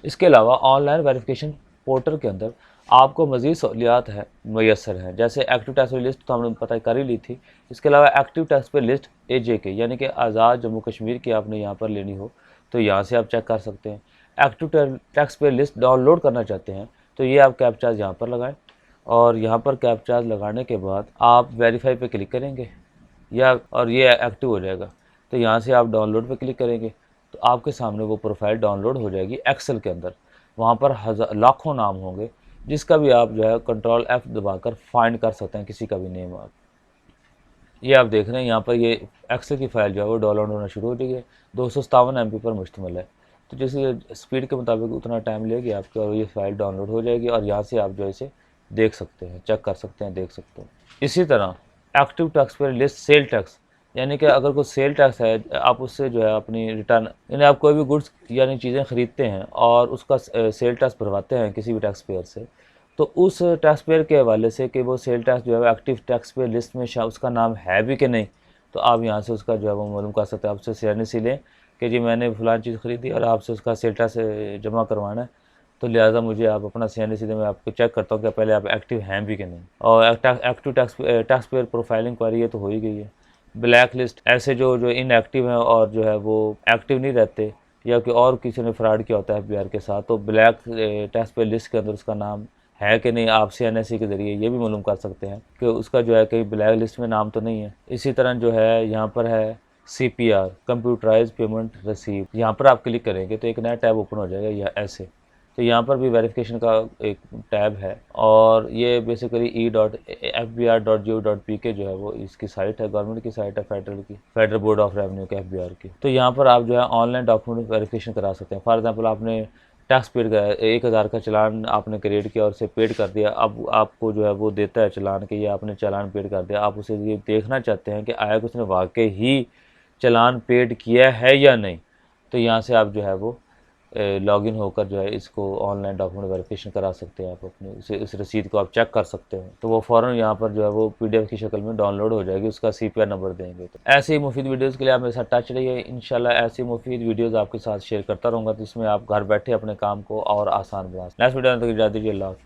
اس کے علاوہ on line verification portal کے اندر آپ کو مزید سہولیات میسر ہیں، جیسے ایکٹیو ٹیکس پے لسٹ تو ہم نے پتہ کر ہی لی تھی۔ اس کے علاوہ active tax payer list AJ یعنی کہ آزاد جموں کشمیر کی آپ نے یہاں پر لینی ہو تو یہاں سے آپ چیک کر سکتے ہیں۔ Active tax payer list download کرنا چاہتے ہیں تو یہ آپ کیپچاز یہاں پر لگائیں، اور یہاں پر کیپچاز لگانے کے بعد آپ ویریفائی پہ کلک کریں گے اور یہ ایکٹیو ہو جائے گا، تو یہاں سے آپ ڈاؤن لوڈ پہ کلک کریں گے تو آپ کے سامنے وہ پروفائل ڈاؤن لوڈ ہو جائے گی ایکسل کے اندر۔ وہاں پر لاکھوں نام ہوں گے، جس کا بھی آپ کنٹرول F دبا کر فائنڈ کر سکتے ہیں، کسی کا بھی نیم آپ۔ یہ آپ دیکھ رہے ہیں یہاں پر یہ ایکسل کی فائل وہ ڈاؤن لوڈ ہونا شروع ہو جائے گی، 257 MB پر مشتمل ہے، تو جس اسپیڈ کے مطابق اتنا ٹائم لے گی آپ کے، اور یہ فائل ڈاؤن لوڈ ہو جائے گی، اور یہاں سے آپ اسے دیکھ سکتے ہیں، چیک کر سکتے ہیں، دیکھ سکتے ہیں۔ اسی طرح active tax payer list sale tax, یعنی کہ اگر کوئی سیل ٹیکس ہے، آپ اس سے اپنی ریٹرن، یعنی آپ کوئی بھی گڈس یعنی چیزیں خریدتے ہیں اور اس کا سیل ٹیکس بھرواتے ہیں کسی بھی ٹیکس پیئر سے، تو اس ٹیکس پیئر کے حوالے سے کہ وہ sale tax active tax payer list میں اس کا نام ہے بھی کہ نہیں، تو آپ یہاں سے اس کا وہ معلوم کر سکتے ہیں۔ آپ سے CNC لیں کہ جی میں نے فلان چیز خریدی اور آپ سے اس کا سیل ٹیکس جمع کروانا ہے، تو لہٰذا مجھے آپ اپنا CNC دیں، میں آپ کو چیک کرتا ہوں کہ پہلے آپ ایکٹیو ہیں بھی کہ نہیں۔ اور active tax payer profile inquiry یہ تو ہو ہی گئی ہے۔ بلیک لسٹ، ایسے جو ان ایکٹیو ہیں اور وہ ایکٹیو نہیں رہتے، یا کہ اور کسی نے فراڈ کیا ہوتا ہے FBR کے ساتھ، تو بلیک ٹیکس پے لسٹ کے اندر اس کا نام ہے کہ نہیں، آپ CNC کے ذریعے یہ بھی معلوم کر سکتے ہیں کہ اس کا کہیں بلیک لسٹ میں نام تو نہیں ہے۔ اسی طرح یہاں پر ہے CPR کمپیوٹرائز پیمنٹ ریسیپٹ، یہاں پر آپ کلک کریں گے تو ایک نیا ٹیب اوپن ہو جائے گا یا ایسے، تو یہاں پر بھی ویریفیکیشن کا ایک ٹیب ہے، اور یہ بیسیکلی e.fbr.gov.pk وہ اس کی سائٹ ہے، گورنمنٹ کی سائٹ ہے، فیڈرل بورڈ آف ریونیو کے FBR کی۔ تو یہاں پر آپ آن لائن ڈاکومنٹ ویریفیکیشن کرا سکتے ہیں۔ فار ایگزامپل آپ نے ٹیکس پیڈ کا 1000 کا چلان آپ نے کریٹ کیا اور اسے پیڈ کر دیا، اب آپ کو وہ دیتا ہے چلان کہ یہ آپ نے چلان پیڈ کر دیا، آپ اسے یہ دیکھنا چاہتے ہیں کہ آیا کہ اس نے واقعی ہی چلان پیڈ کیا ہے یا نہیں، تو یہاں سے آپ وہ لاگ ان ہو کر اس کو آن لائن ڈاکومنٹ ویریفیکیشن کرا سکتے ہیں، آپ اپنے اس رسید کو آپ چیک کر سکتے ہیں، تو وہ فوراً یہاں پر وہ PDF کی شکل میں ڈاؤن لوڈ ہو جائے گی، اس کا CPR نمبر دیں گے۔ تو ایسے ہی مفید ویڈیوز کے لیے آپ میرے ساتھ ٹچ رہیے، انشاءاللہ ایسی مفید ویڈیوز آپ کے ساتھ شیئر کرتا رہوں گا، جس میں آپ گھر بیٹھے اپنے کام کو اور آسان بنا سکیں۔ نیکسٹ ویڈیو میں تک اجازت دیجیے، اللہ حافظ۔